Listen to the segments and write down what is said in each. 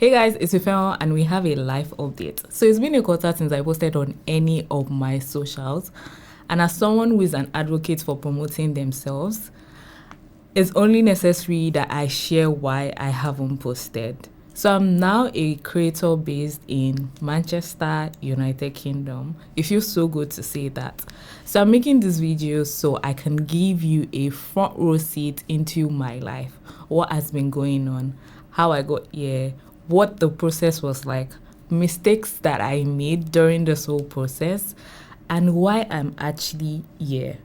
Hey guys, it's Ifeoma and we have a life update. So it's been a quarter since I posted on any of my socials, and as someone who is an advocate for promoting themselves, it's only necessary that I share why I haven't posted. So I'm now a creator based in Manchester, United Kingdom. It feels so good to say that. So I'm making this video so I can give you a front row seat into my life, what has been going on, how I got here, what the process was like, mistakes that I made during this whole process, and why I'm actually here.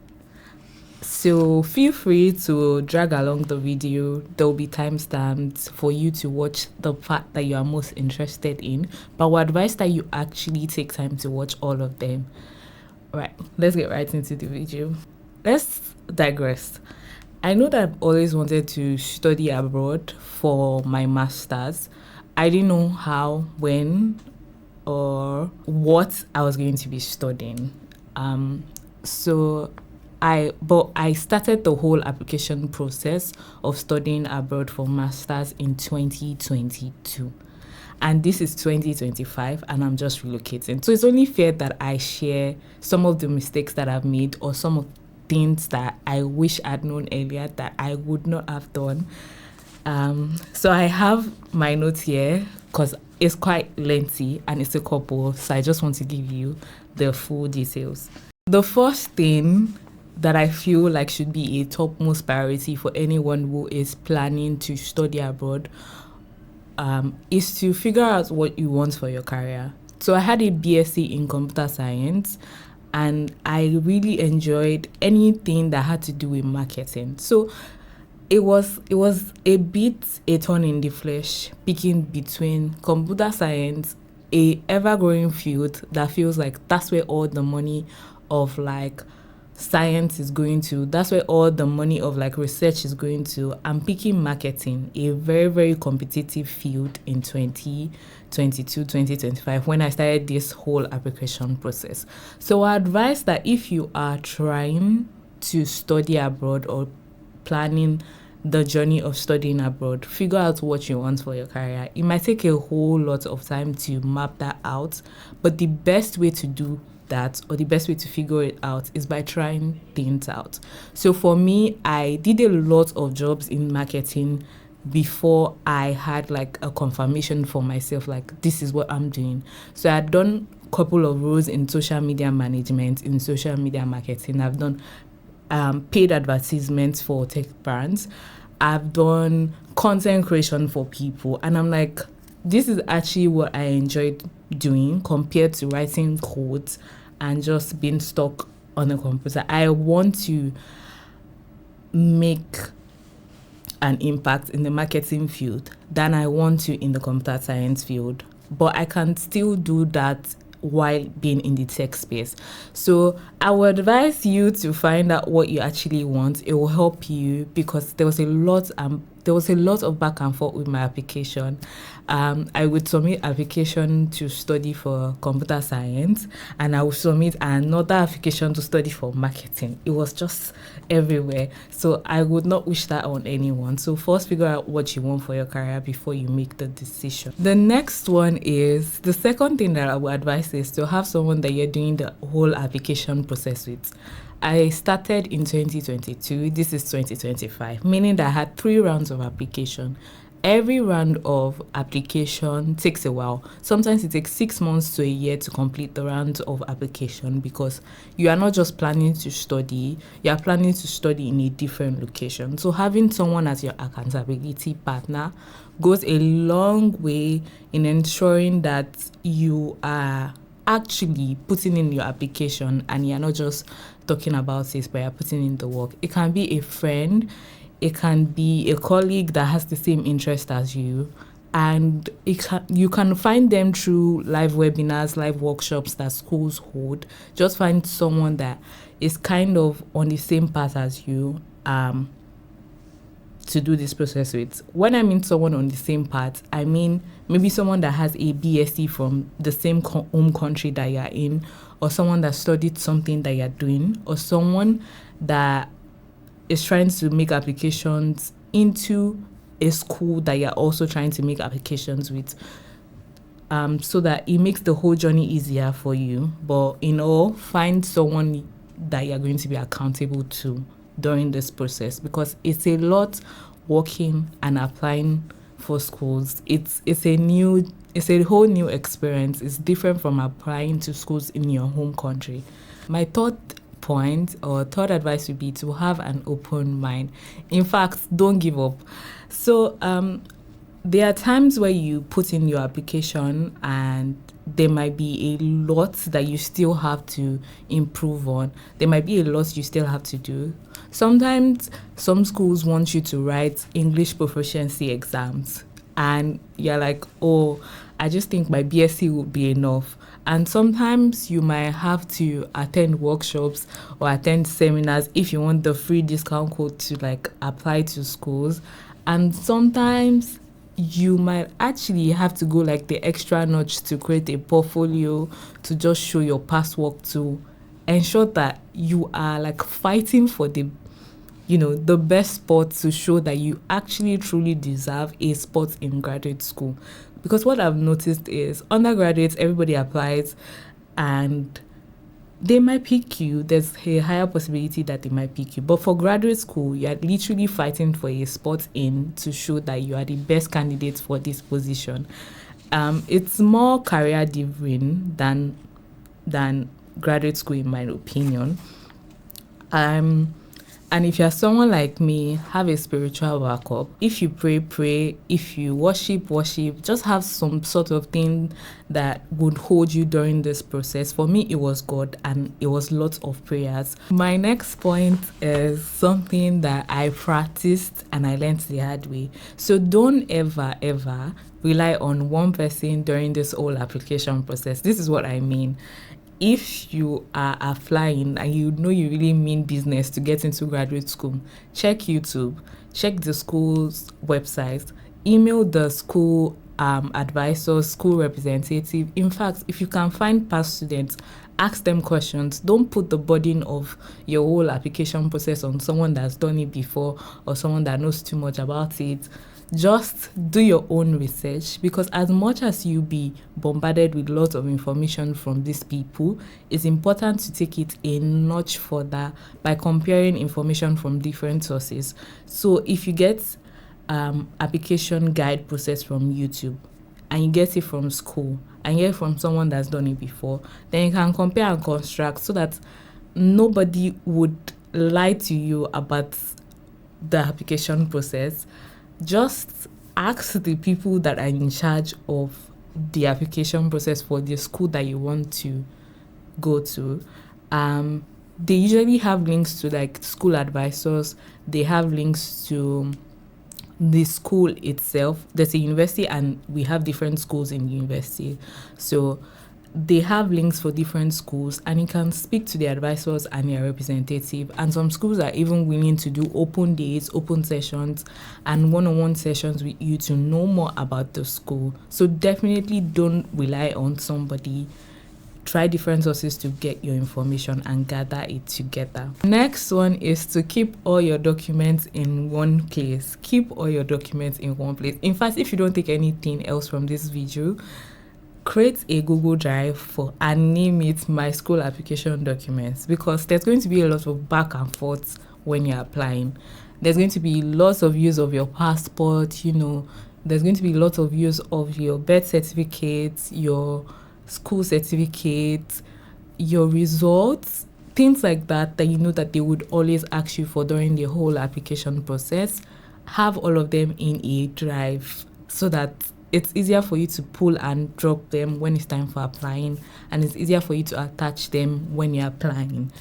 So feel free to drag along the video. There will be timestamps for you to watch the part that you are most interested in, but I would advise that you actually take time to watch all of them. Right, let's get right into the video. Let's digress. I know that I've always wanted to study abroad for my master's. I didn't know how, when, or what I was going to be studying. But I started the whole application process of studying abroad for masters in 2022. And this is 2025 and I'm just relocating. So it's only fair that I share some of the mistakes that I've made or some of things that I wish I'd known earlier that I would not have done. So I have my notes here because it's quite lengthy and it's a couple, so I just want to give you the full details. The first thing that I feel like should be a topmost priority for anyone who is planning to study abroad is to figure out what you want for your career. So I had a BSc in computer science and I really enjoyed anything that had to do with marketing. So it was a bit a thorn in the flesh picking between computer science, a ever-growing field that feels like that's where all the money of like science is going to, that's where all the money of like research is going to. I'm picking marketing, a very, very competitive field in 2022, 2025 when I started this whole application process. So I advise that if you are trying to study abroad or planning the journey of studying abroad, figure out what you want for your career. It might take a whole lot of time to map that out, but the best way to do that, or the best way to figure it out, is by trying things out. So for me, I did a lot of jobs in marketing before I had like a confirmation for myself, like this is what I'm doing. So I had done a couple of roles in social media management, in social media marketing. I've done paid advertisements for tech brands. I've done content creation for people, and I'm like, this is actually what I enjoyed doing compared to writing codes and just being stuck on a computer. I want to make an impact in the marketing field than I want to in the computer science field, but I can still do that while being in the tech space. So I would advise you to find out what you actually want. It will help you because there was a lot of back and forth with my application. I would submit application to study for computer science, and I would submit another application to study for marketing. It was just everywhere. So I would not wish that on anyone. So first figure out what you want for your career before you make the decision. The next one is, the second thing that I would advise is to have someone that you're doing the whole application process with. I started in 2022, this is 2025, meaning that I had 3 rounds of application. Every round of application takes a while. Sometimes it takes 6 months to a year to complete the round of application because you are not just planning to study, you are planning to study in a different location. So having someone as your accountability partner goes a long way in ensuring that you are actually putting in your application and you're not just talking about it, but you're putting in the work. It can be a friend, it can be a colleague that has the same interest as you, and you can find them through live webinars, live workshops that schools hold. Just find someone that is kind of on the same path as you to do this process with. When I mean someone on the same path, I mean maybe someone that has a BSc from the same home country that you're in, or someone that studied something that you're doing, or someone that is trying to make applications into a school that you're also trying to make applications with, so that it makes the whole journey easier for you. But find someone that you're going to be accountable to during this process, because it's a lot working and applying for schools. It's a whole new experience. It's different from applying to schools in your home country. My third point or third advice would be to have an open mind. In fact, don't give up. So there are times where you put in your application and there might be a lot that you still have to improve on. There might be a lot you still have to do. Sometimes some schools want you to write English proficiency exams and you're like, oh, I just think my BSc would be enough. And sometimes you might have to attend workshops or attend seminars if you want the free discount code to like apply to schools. And sometimes you might actually have to go like the extra notch to create a portfolio, to just show your past work, to ensure that you are like fighting for the best spot, to show that you actually truly deserve a spot in graduate school. Because what I've noticed is undergraduates, everybody applies and they might pick you. There's a higher possibility that they might pick you. But for graduate school, you're literally fighting for a spot in to show that you are the best candidate for this position. It's more career driven than graduate school, in my opinion. And if you're someone like me, have a spiritual backup. If you pray. If you worship. Just have some sort of thing that would hold you during this process. For me, it was God, and it was lots of prayers. My next point is something that I practiced and I learned the hard way. So don't ever rely on one person during this whole application process. This is what I mean. If you are applying and you really mean business to get into graduate school, check YouTube, check the school's website, email the school advisor, school representative. In fact, if you can find past students, ask them questions. Don't put the burden of your whole application process on someone that's done it before or someone that knows too much about it. Just do your own research, because as much as you be bombarded with lots of information from these people, it's important to take it a notch further by comparing information from different sources. So if you get application guide process from YouTube and you get it from school and you get it from someone that's done it before, then you can compare and construct so that nobody would lie to you about the application process. Just ask the people that are in charge of the application process for the school that you want to go to. They usually have links to like school advisors. They have links to the school itself. There's a university and we have different schools in the university. So they have links for different schools and you can speak to the advisors and their representative. And some schools are even willing to do open days, open sessions, and one-on-one sessions with you to know more about the school. So definitely don't rely on somebody. Try different sources to get your information and gather it together. Next one is to keep all your documents in one place. Keep all your documents in one place. In fact, if you don't take anything else from this video, create a Google Drive and name it My School Application Documents, because there's going to be a lot of back and forth when you're applying. There's going to be lots of use of your passport, there's going to be lots of use of your birth certificate, your school certificate, your results, things like that that they would always ask you for during the whole application process. Have all of them in a drive so that it's easier for you to pull and drop them when it's time for applying, and it's easier for you to attach them when you're applying.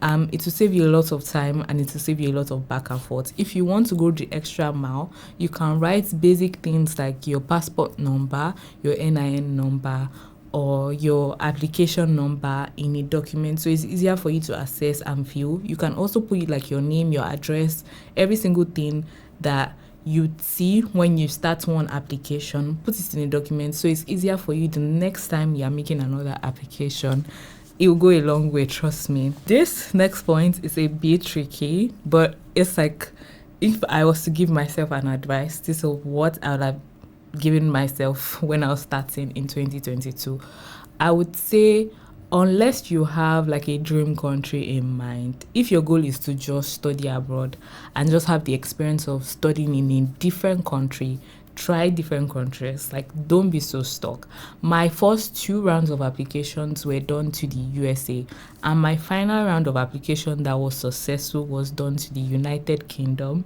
It will save you a lot of time and it will save you a lot of back and forth. If you want to go the extra mile, you can write basic things like your passport number, your NIN number, or your application number in a document, so it's easier for you to access and view. You can also put like your name, your address, every single thing that you see when you start one application, put it in a document, so it's easier for you the next time you're making another application. It will go a long way, trust me. This next point is a bit tricky, but it's like if I was to give myself an advice, this is what I would have given myself when I was starting in 2022. I would say, unless you have like a dream country in mind, if your goal is to just study abroad and just have the experience of studying in a different country, try different countries. Like, don't be so stuck. My first 2 rounds of applications were done to the USA, and my final round of application that was successful was done to the United Kingdom.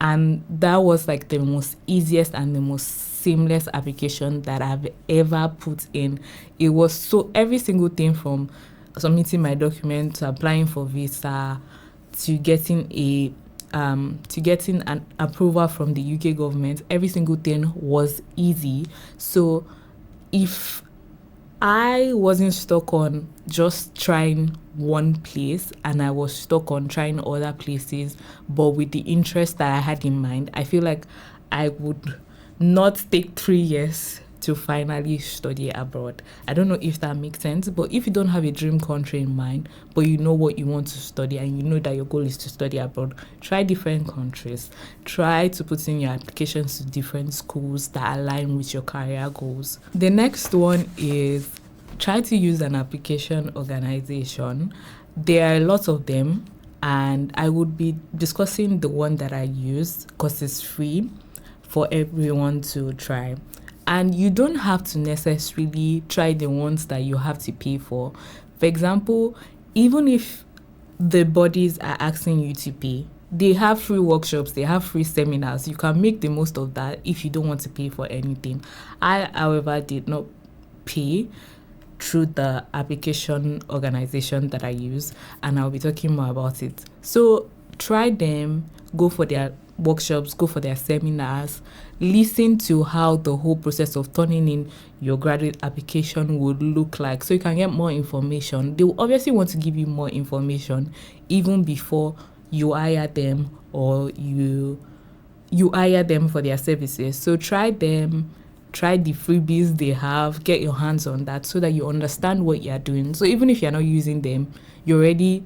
And that was like the most easiest and the most seamless application that I've ever put in. It was so, every single thing from submitting my documents to applying for visa to getting an approval from the UK government, every single thing was easy. So if I wasn't stuck on just trying one place and I was stuck on trying other places, but with the interest that I had in mind, I feel like I would not take 3 years to finally study abroad. I don't know if that makes sense, but if you don't have a dream country in mind, but you know what you want to study and you know that your goal is to study abroad, try different countries. Try to put in your applications to different schools that align with your career goals. The next one is try to use an application organization. There are lots of them, and I would be discussing the one that I use because it's free for everyone to try. And you don't have to necessarily try the ones that you have to pay for. For example, even if the bodies are asking you to pay, they have free workshops, they have free seminars. You can make the most of that if you don't want to pay for anything. I, however, did not pay through the application organization that I use, and I'll be talking more about it. So try them, go for their workshops, go for their seminars, listen to how the whole process of turning in your graduate application would look like so you can get more information. They will obviously want to give you more information even before you hire them or you hire them for their services. So try them, try the freebies they have, get your hands on that so that you understand what you're doing. So even if you're not using them, you already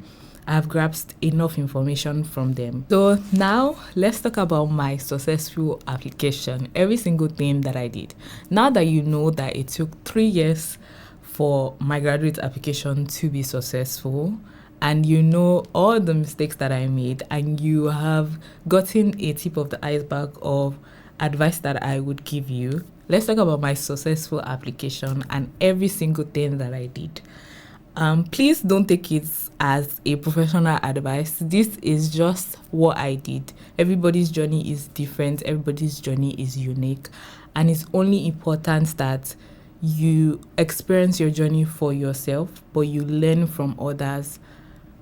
have grasped enough information from them. So now let's talk about my successful application, every single thing that I did. Now that you know that it took 3 years for my graduate application to be successful, and you know all the mistakes that I made, and you have gotten a tip of the iceberg of advice that I would give you, let's talk about my successful application and every single thing that I did. Please don't take it as a professional advice. This is just what I did. Everybody's journey is different. Everybody's journey is unique. And it's only important that you experience your journey for yourself, but you learn from others.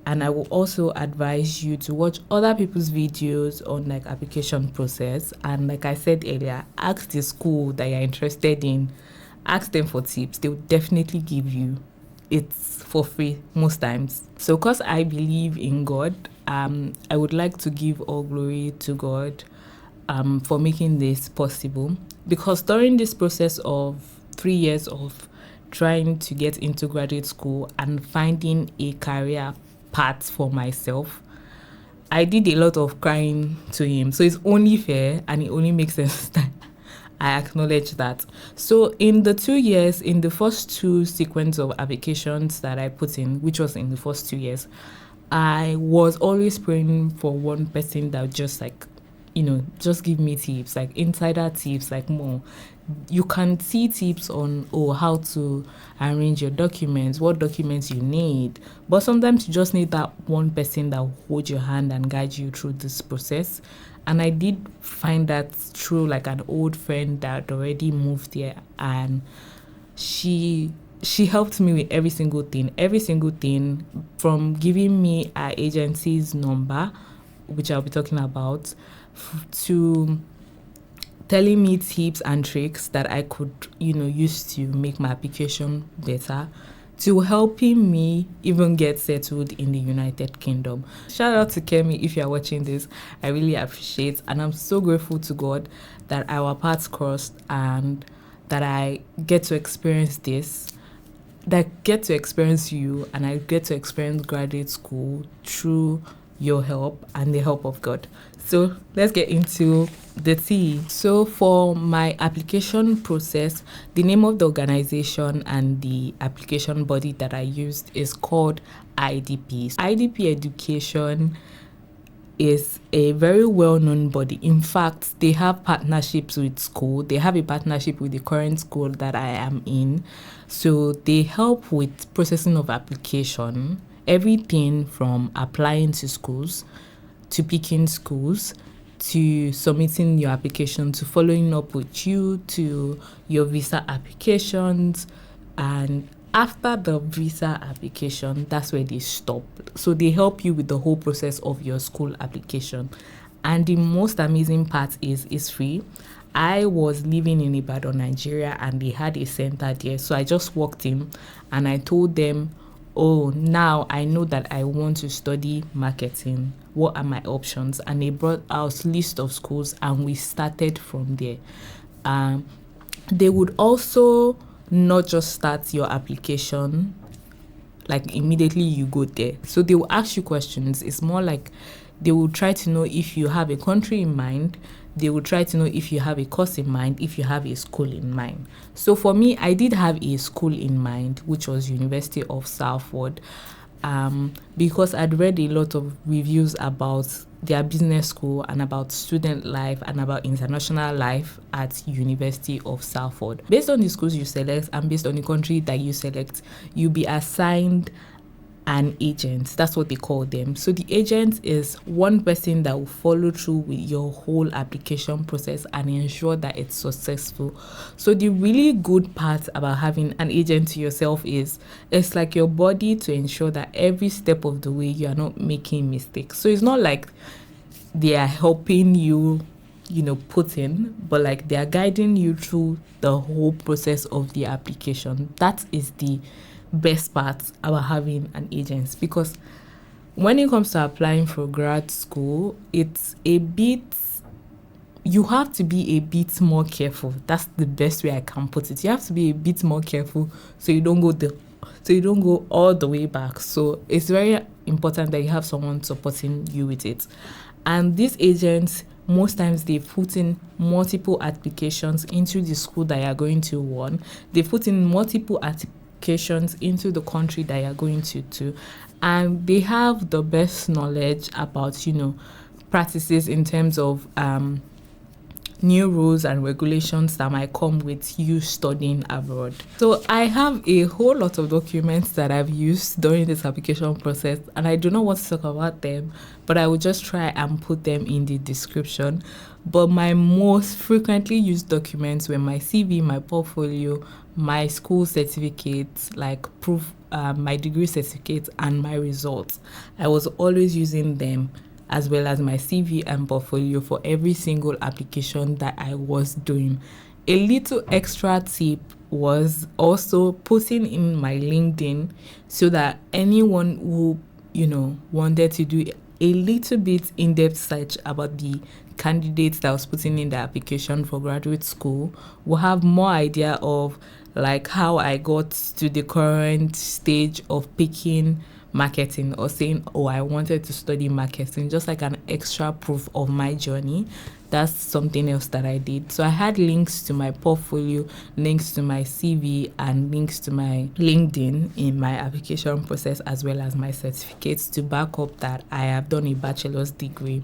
And I will also advise you to watch other people's videos on like application process. And like I said earlier, ask the school that you're interested in. Ask them for tips. They will definitely give you. It's for free most times. So because I believe in God, I would like to give all glory to God for making this possible. Because during this process of 3 years of trying to get into graduate school and finding a career path for myself, I did a lot of crying to him. So it's only fair and it only makes sense that I acknowledge that. So in the 2 years, in the first 2 sequence of applications that I put in, which was in the first 2 years, I was always praying for one person that would just like, just give me tips, like insider tips, like more. You can see tips on how to arrange your documents, what documents you need. But sometimes you just need that one person that will hold your hand and guide you through this process. And I did find that through like an old friend that already moved here, and she helped me with every single thing from giving me our agency's number, which I'll be talking about, to telling me tips and tricks that I could, use to make my application better, to helping me even get settled in the United Kingdom. Shout out to Kemi if you're watching this. I really appreciate, and I'm so grateful to God that our paths crossed and that I get to experience this, that I get to experience you, and I get to experience graduate school through your help and the help of God. So let's get into the tea. So for my application process, the name of the organization and the application body that I used is called IDP. IDP Education is a very well-known body. In fact, they have partnerships with school. They have a partnership with the current school that I am in. So they help with processing of application, everything from applying to schools, to picking schools, to submitting your application, to following up with you, to your visa applications, and after the visa application, that's where they stop. So they help you with the whole process of your school application. And the most amazing part is it's free. I was living in Ibadan, Nigeria, and they had a center there. So I just walked in and I told them, oh, now I know that I want to study marketing. What are my options? And they brought out a list of schools and we started from there. They would also not just start your application like immediately you go there. So they will ask you questions. It's more like they will try to know if you have a country in mind. They will try to know if you have a course in mind, if you have a school in mind. So for me, I did have a school in mind, which was University of Salford, because I'd read a lot of reviews about their business school and about student life and about international life at University of Salford. Based on the schools you select and based on the country that you select, you'll be assigned an agent. That's what they call them. So the agent is one person that will follow through with your whole application process and ensure that it's successful. So the really good part about having an agent to yourself is it's like your body to ensure that every step of the way you are not making mistakes. So it's not like they are helping you, put in, but like they are guiding you through the whole process of the application. That is the best part about having an agent, because when it comes to applying for grad school, it's you have to be a bit more careful. That's the best way I can put it. You have to be a bit more careful so you don't go all the way back. So it's very important that you have someone supporting you with it. And these agents, most times they put in multiple applications into the school that you are going to want. They put in multiple applications into the country that you're going to, and they have the best knowledge about practices in terms of new rules and regulations that might come with you studying abroad. So I have a whole lot of documents that I've used during this application process, and I do not want to talk about them, but I will just try and put them in the description. But my most frequently used documents were my CV, my portfolio, my school certificates, like proof, my degree certificate, and my results. I was always using them, as well as my CV and portfolio, for every single application that I was doing. A little extra tip was also putting in my LinkedIn so that anyone who, wanted to do a little bit in-depth search about the candidates that was putting in the application for graduate school will have more idea of like how I got to the current stage of picking marketing or saying, oh, I wanted to study marketing, just like an extra proof of my journey. That's something else that I did. So I had links to my portfolio, links to my CV, and links to my LinkedIn in my application process, as well as my certificates to back up that I have done a bachelor's degree.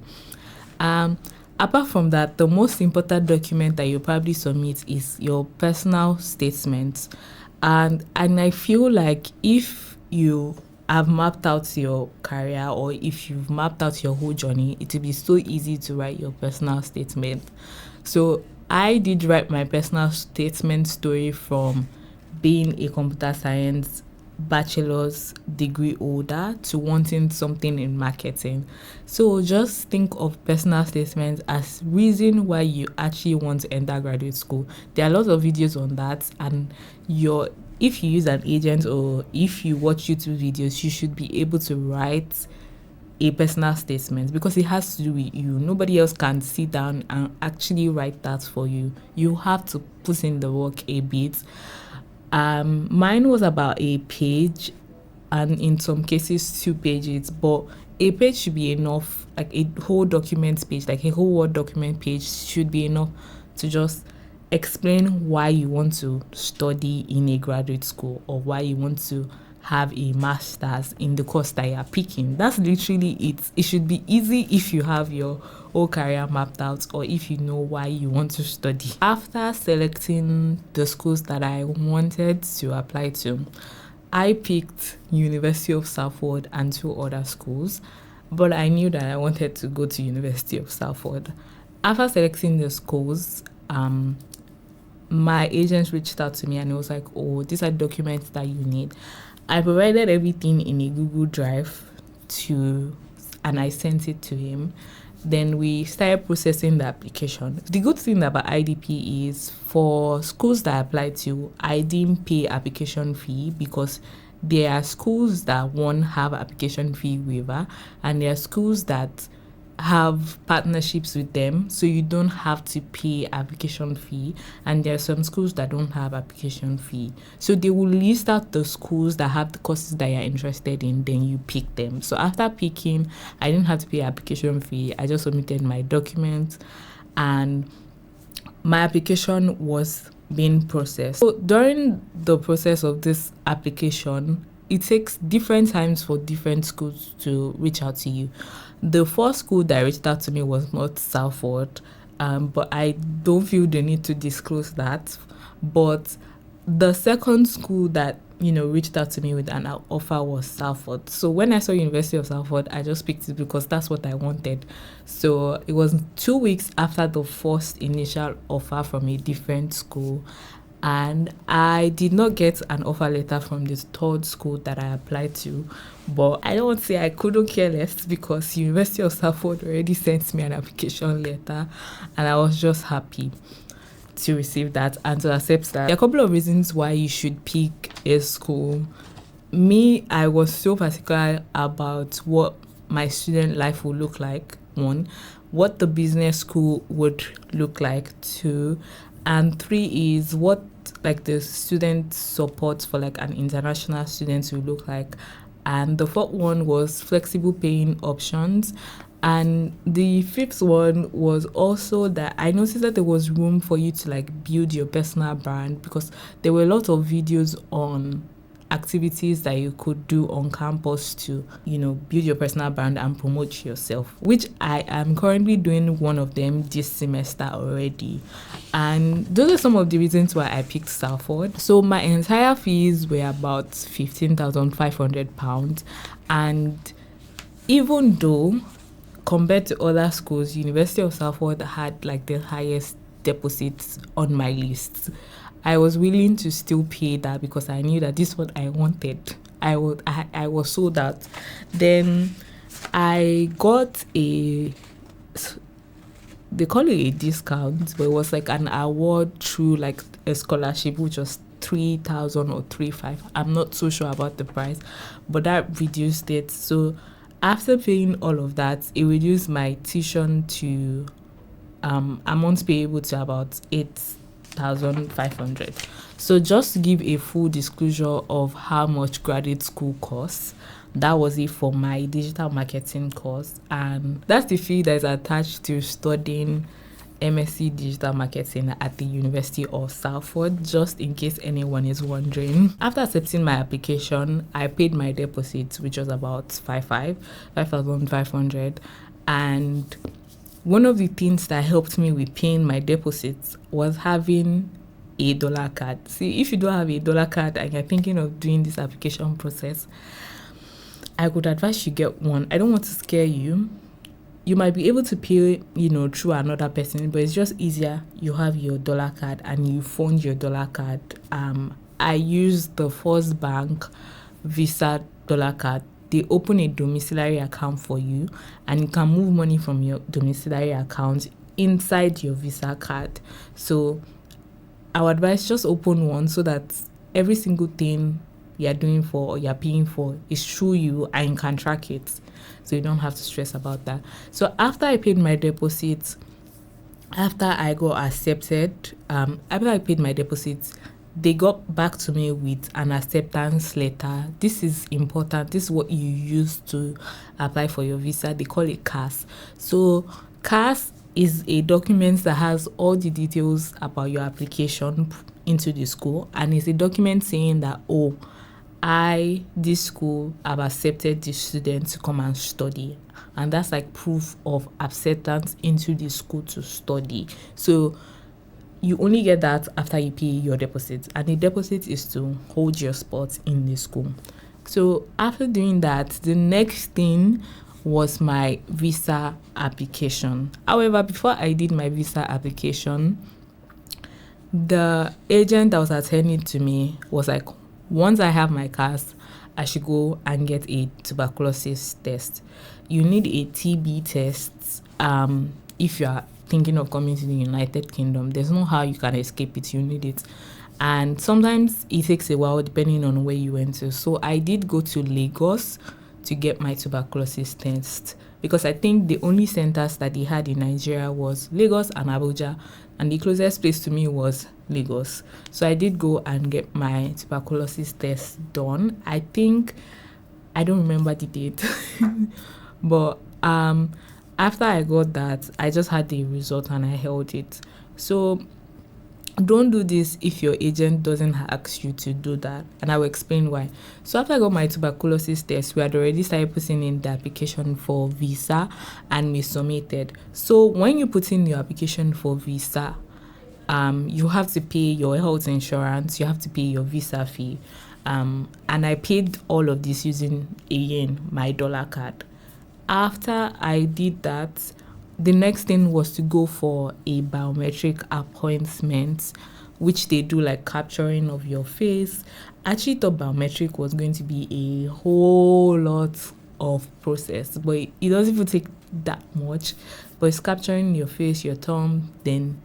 Apart from that, the most important document that you probably submit is your personal statement. And I feel like if you have mapped out your career, or if you've mapped out your whole journey, it will be so easy to write your personal statement. So I did write my personal statement story from being a computer science bachelor's degree holder to wanting something in marketing. So just think of personal statements as reason why you actually want to enter graduate school. There are lots of videos on that, and if you use an agent or if you watch YouTube videos, you should be able to write a personal statement, because it has to do with you. Nobody else can sit down and actually write that for you. You have to put in the work a bit. Mine was about a page, and in some cases 2 pages, but a page should be enough, like a whole document page, like a whole Word document page should be enough to just explain why you want to study in a graduate school or why you want to have a master's in the course that you are picking. That's literally it. It should be easy if you have your whole career mapped out or if you know why you want to study. After selecting the schools that I wanted to apply to, I picked University of Salford and 2 other schools, but I knew that I wanted to go to University of Salford. After selecting the schools, my agent reached out to me and it was like, oh, these are documents that you need. I provided everything in a Google Drive and I sent it to him. Then we started processing the application. The good thing about IDP is for schools that I applied to, I didn't pay application fee because there are schools that won't have application fee waiver and there are schools that have partnerships with them, so you don't have to pay application fee, and there are some schools that don't have application fee, so they will list out the schools that have the courses that you're interested in, then you pick them. So after picking, I didn't have to pay application fee. I just submitted my documents and my application was being processed. So during the process of this application, it takes different times for different schools to reach out to you. The first school that reached out to me was not Salford, but I don't feel the need to disclose that. But the second school that, reached out to me with an offer was Salford. So when I saw University of Salford, I just picked it because that's what I wanted. So it was 2 weeks after the first initial offer from a different school. And I did not get an offer letter from this third school that I applied to. But I don't want to say I couldn't care less because University of Salford already sent me an application letter. And I was just happy to receive that and to accept that. There are a couple of reasons why you should pick a school. Me, I was so particular about what my student life would look like, 1, what the business school would look like, 2, and 3 is what the student support for an international student will look like. And the 4th one was flexible paying options. And the 5th one was also that I noticed that there was room for you to build your personal brand because there were a lot of videos on activities that you could do on campus to, build your personal brand and promote yourself, which I am currently doing one of them this semester already. And those are some of the reasons why I picked Salford. So my entire fees were about £15,500. And even though compared to other schools, University of Salford had the highest deposits on my list, I was willing to still pay that because I knew that this is what I wanted. I was sold out. Then I got they call it a discount, but it was an award through a scholarship, which was 3,000 or 3,500. I'm not so sure about the price, but that reduced it. So after paying all of that, it reduced my tuition to amount payable to about 8,500. So just to give a full disclosure of how much graduate school costs, that was it for my digital marketing course, and that's the fee that is attached to studying MSc Digital Marketing at the University of Salford, just in case anyone is wondering. After accepting my application, I paid my deposit, which was about 5,500, and one of the things that helped me with paying my deposits was having a dollar card. See, if you don't have a dollar card and you're thinking of doing this application process, I would advise you get one. I don't want to scare you. You might be able to pay, through another person, but it's just easier. You have your dollar card and you fund your dollar card. I used the First Bank Visa dollar card. They open a domiciliary account for you and you can move money from your domiciliary account inside your Visa card. So I would advise just open one so that every single thing you're doing for or you're paying for is through you and you can track it. So you don't have to stress about that. So after I paid my deposits, after I got accepted, after I paid my deposits, they got back to me with an acceptance letter. This is important. This is what you use to apply for your visa. They call it CAS. So CAS is a document that has all the details about your application into the school, and it's a document saying that, oh, this school, have accepted the student to come and study. And that's like proof of acceptance into the school to study. So you only get that after you pay your deposit, and the deposit is to hold your spot in the school. So after doing that, the next thing was my visa application. However, before I did my visa application, the agent that was attending to me was like, once I have my CAS, I should go and get a tuberculosis test. You need a TB test if you are thinking of coming to the United Kingdom. There's no how you can escape it. You need it. And sometimes it takes a while depending on where you went to. So I did go to Lagos to get my tuberculosis test, because I think the only centers that they had in Nigeria was Lagos and Abuja, and the closest place to me was Lagos. So I did go and get my tuberculosis test done. I think, I don't remember the date, but after I got that, I just had the result and I held it. So don't do this if your agent doesn't ask you to do that, and I will explain why. So after I got my tuberculosis test, we had already started putting in the application for visa, and we submitted. So when you put in your application for visa, you have to pay your health insurance, you have to pay your visa fee, and I paid all of this using my dollar card. After I did that, the next thing was to go for a biometric appointment, which they do like capturing of your face. I actually thought biometric was going to be a whole lot of process, but it doesn't even take that much. But it's capturing your face, your thumb, then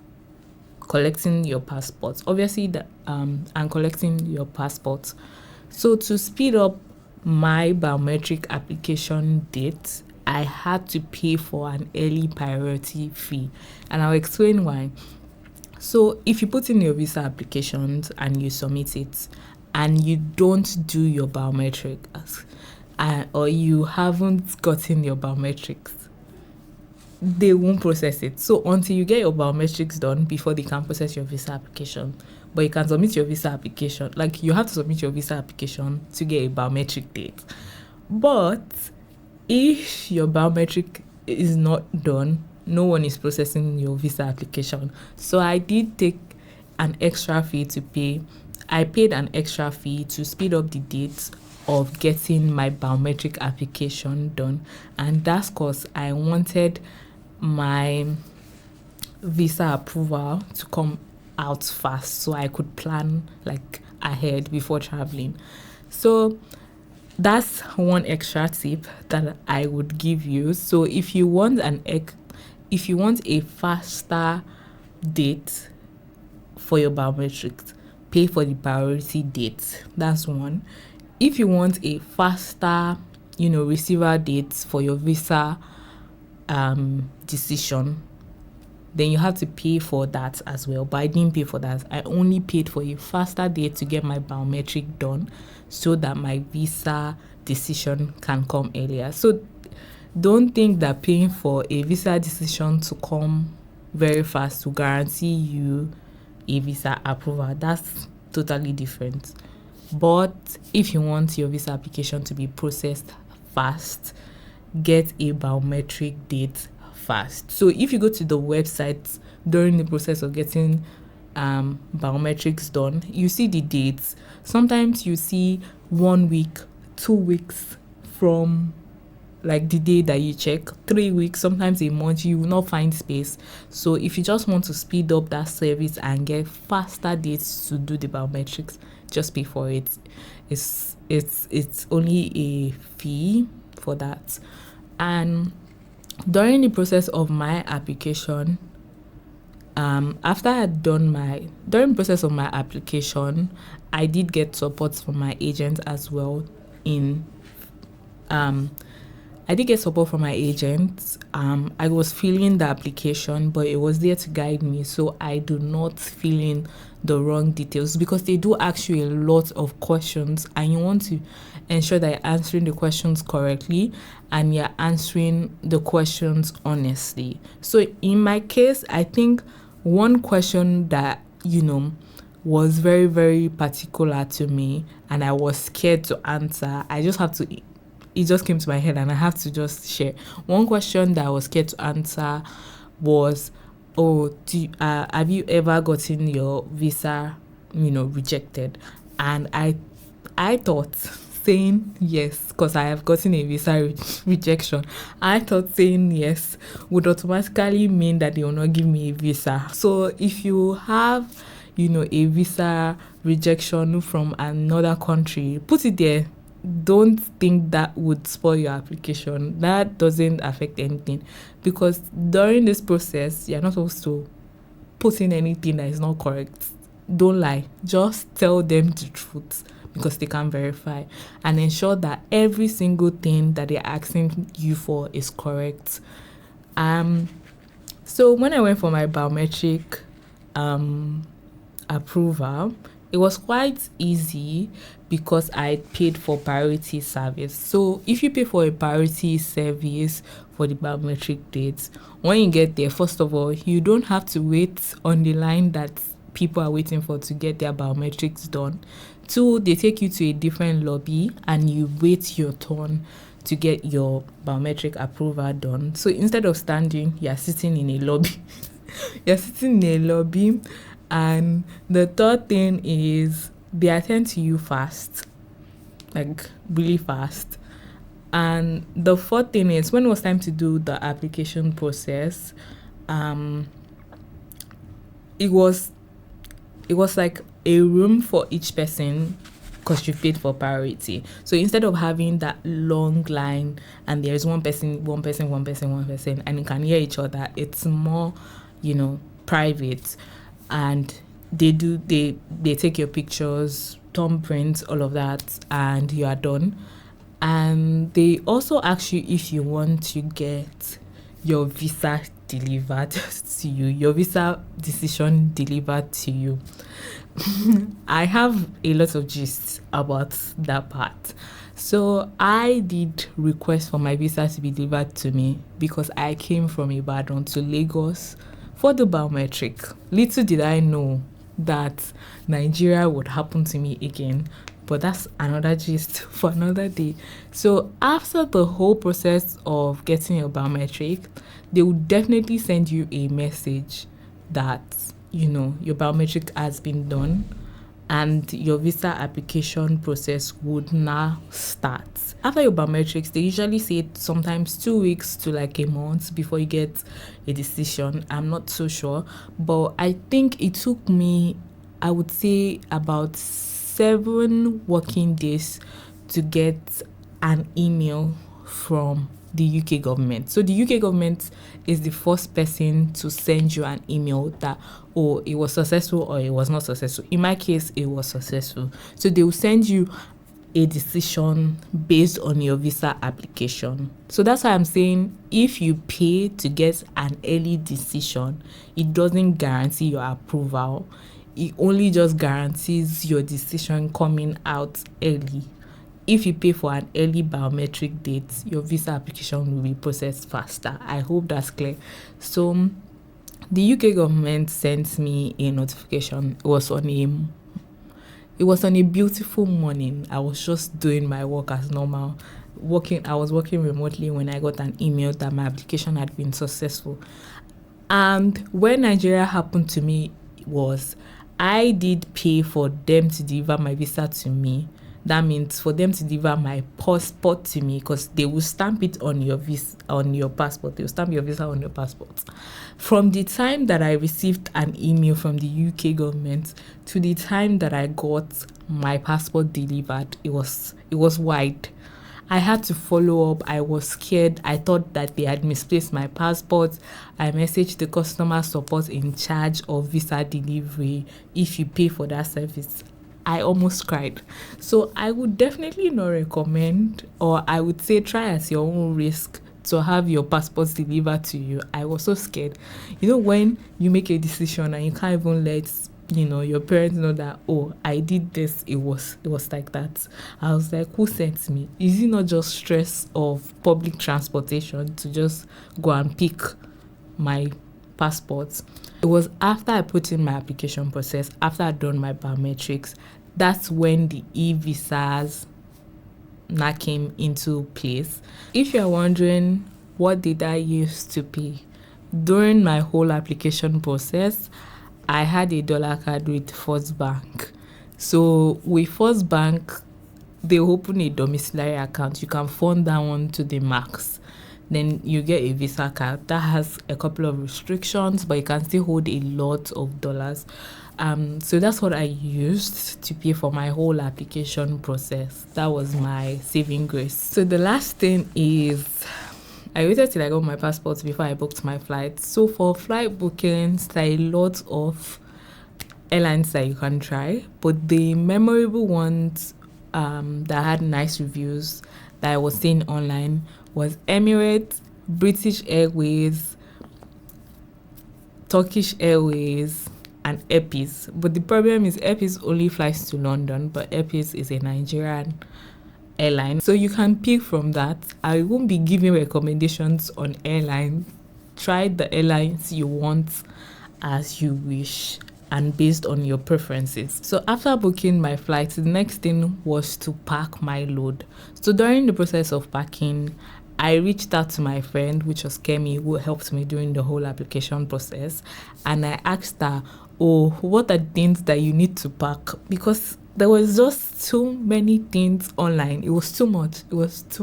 collecting your passport. Obviously, and collecting your passport. So to speed up my biometric application date, I had to pay for an early priority fee, and I'll explain why. So if you put in your visa applications and you submit it, and you don't do your biometrics, or you haven't gotten your biometrics, they won't process it. So until you get your biometrics done before they can process your visa application. But you can submit your visa application, like you have to submit your visa application to get a biometric date. But if your biometric is not done, no one is processing your visa application. So I did take an extra fee to pay. I paid an extra fee to speed up the dates of getting my biometric application done. And that's because I wanted my visa approval to come out fast so I could plan like ahead before traveling. So that's one extra tip that I would give you. So if you want a faster date for your biometrics, pay for the priority date. That's one. If you want a faster, receiver date for your visa decision, then you have to pay for that as well. But I didn't pay for that. I only paid for a faster date to get my biometric done so that my visa decision can come earlier. So don't think that paying for a visa decision to come very fast will guarantee you a visa approval. That's totally different. But if you want your visa application to be processed fast, get a biometric date fast. So if you go to the website during the process of getting biometrics done, you see the dates. Sometimes you see 1 week, 2 weeks from like the day that you check, 3 weeks, sometimes a month. You will not find space. So if you just want to speed up that service and get faster dates to do the biometrics, just pay for it. It's only a fee for that. And during the process of my application, after I had done during the process of my application, I did get support from my agent as well I did get support from my agent. I was filling the application, but it was there to guide me, so I do not fill in the wrong details, because they do ask you a lot of questions, and you want to ensure that you're answering the questions correctly and you're answering the questions honestly. So in my case, I think one question that, was very, very particular to me and I was scared to answer, it just came to my head and I have to just share. One question that I was scared to answer was, have you ever gotten your visa, rejected? And I thought saying yes, because I have gotten a visa rejection. I thought saying yes would automatically mean that they will not give me a visa. So if you have, a visa rejection from another country, put it there. Don't think that would spoil your application. That doesn't affect anything, because during this process, you're not supposed to put in anything that is not correct. Don't lie. Just tell them the truth, because they can verify, and ensure that every single thing that they're asking you for is correct. So when I went for my biometric approval, it was quite easy because I paid for priority service. So if you pay for a priority service for the biometric dates, when you get there, first of all, you don't have to wait on the line that people are waiting for to get their biometrics done. 2, they take you to a different lobby and you wait your turn to get your biometric approval done. So instead of standing, you're sitting in a lobby. And the third thing is they attend to you fast, like really fast. And the fourth thing is, when it was time to do the application process, it was like a room for each person, because you paid for priority. So instead of having that long line and there's one person, and you can hear each other, it's more, private. And they take your pictures, thumbprints, all of that, and you are done. And they also ask you if you want to get your visa delivered to you, your visa decision delivered to you. I have a lot of gist about that part. So I did request for my visa to be delivered to me because I came from Ibadan to Lagos for the biometric. Little did I know that Nigeria would happen to me again, but that's another gist for another day. So after the whole process of getting your biometric, they will definitely send you a message that, your biometric has been done and your visa application process would now start. After your biometrics, they usually say sometimes 2 weeks to like a month before you get a decision. I'm not so sure, but I think it took me, I would say, about 7 working days to get an email from the UK government. So the UK government is the first person to send you an email that, it was successful or it was not successful. In my case, it was successful. So they will send you a decision based on your visa application. So that's why I'm saying, if you pay to get an early decision, it doesn't guarantee your approval. It only just guarantees your decision coming out early. If you pay for an early biometric date, your visa application will be processed faster. I hope that's clear. So the UK government sent me a notification. It was on a beautiful morning. I was just doing my work as normal. I was working remotely when I got an email that my application had been successful. And when Nigeria happened to me was, I did pay for them to deliver my visa to me. That means for them to deliver my passport to me, because they will stamp it on your passport. They will stamp your visa on your passport. From the time that I received an email from the UK government to the time that I got my passport delivered, it was wide. I had to follow up. I was scared. I thought that they had misplaced my passport. I messaged the customer support in charge of visa delivery. If you pay for that service, I almost cried. So I would definitely not recommend, or I would say try at your own risk to have your passport delivered to you. I was so scared. You know, when you make a decision and you can't even let your parents know that, oh, I did this, it was like that. I was like, who sent me? Is it not just stress of public transportation to just go and pick my passport? It was after I put in my application process, after I'd done my biometrics, that's when the e-visas now came into place. If you're wondering what did I use to pay during my whole application process, I had a dollar card with First Bank. So with First Bank, they open a domiciliary account. You can fund that one to the max. Then you get a Visa card that has a couple of restrictions, but you can still hold a lot of dollars. So that's what I used to pay for my whole application process. That was my saving grace. So the last thing is, I waited till I got my passport before I booked my flight. So for flight bookings, there are a lot of airlines that you can try, but the memorable ones that had nice reviews that I was seeing online was Emirates, British Airways, Turkish Airways, and Epis. But the problem is Epis only flies to London, but Epis is a Nigerian airline. So you can pick from that. I won't be giving recommendations on airlines. Try the airlines you want as you wish and based on your preferences. So after booking my flight, the next thing was to pack my load. So during the process of packing, I reached out to my friend, which was Kemi, who helped me during the whole application process. And I asked her, oh, what are things that you need to pack? Because there was just too many things online. It was too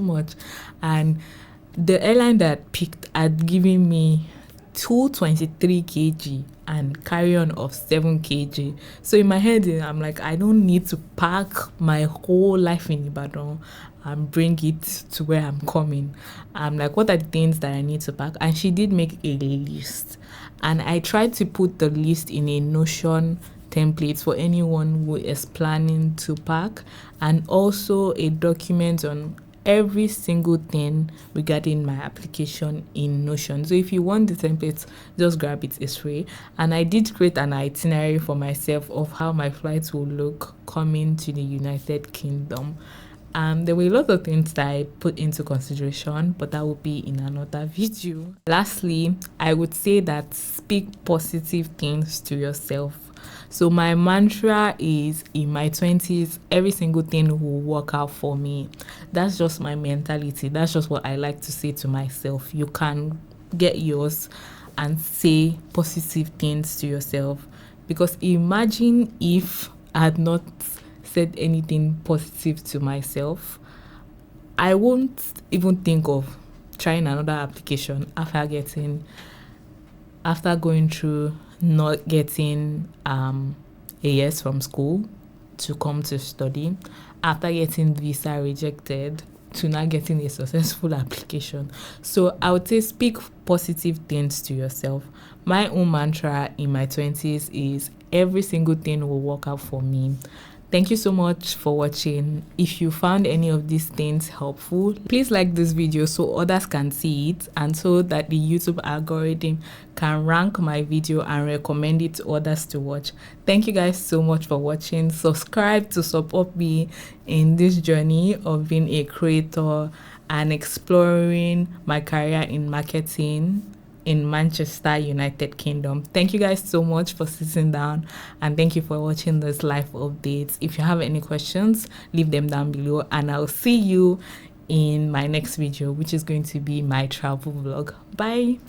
much. And the airline that I picked had given me 223 kg and carry-on of 7 kg. So in my head, I'm like, I don't need to pack my whole life in Ibadan and bring it to where I'm coming. I'm like, what are the things that I need to pack? And she did make a list. And I tried to put the list in a Notion template for anyone who is planning to pack, and also a document on every single thing regarding my application in Notion. So if you want the template, just grab it, it's free. And I did create an itinerary for myself of how my flights will look coming to the United Kingdom. There were a lot of things that I put into consideration, but that will be in another video. Lastly, I would say that speak positive things to yourself. So my mantra is, in my 20s, every single thing will work out for me. That's just my mentality. That's just what I like to say to myself. You can get yours and say positive things to yourself. Because imagine if I had not said anything positive to myself, I won't even think of trying another application after going through not getting a yes from school to come to study, after getting visa rejected to not getting a successful application. So I would say speak positive things to yourself. My own mantra in my 20s is every single thing will work out for me. Thank you so much for watching. If you found any of these things helpful, please like this video so others can see it and so that the YouTube algorithm can rank my video and recommend it to others to watch. Thank you guys so much for watching. Subscribe to support me in this journey of being a creator and exploring my career in marketing in Manchester, United Kingdom. Thank you guys so much for sitting down, and thank you for watching this live updates. If you have any questions, leave them down below, and I'll see you in my next video, which is going to be my travel vlog. Bye.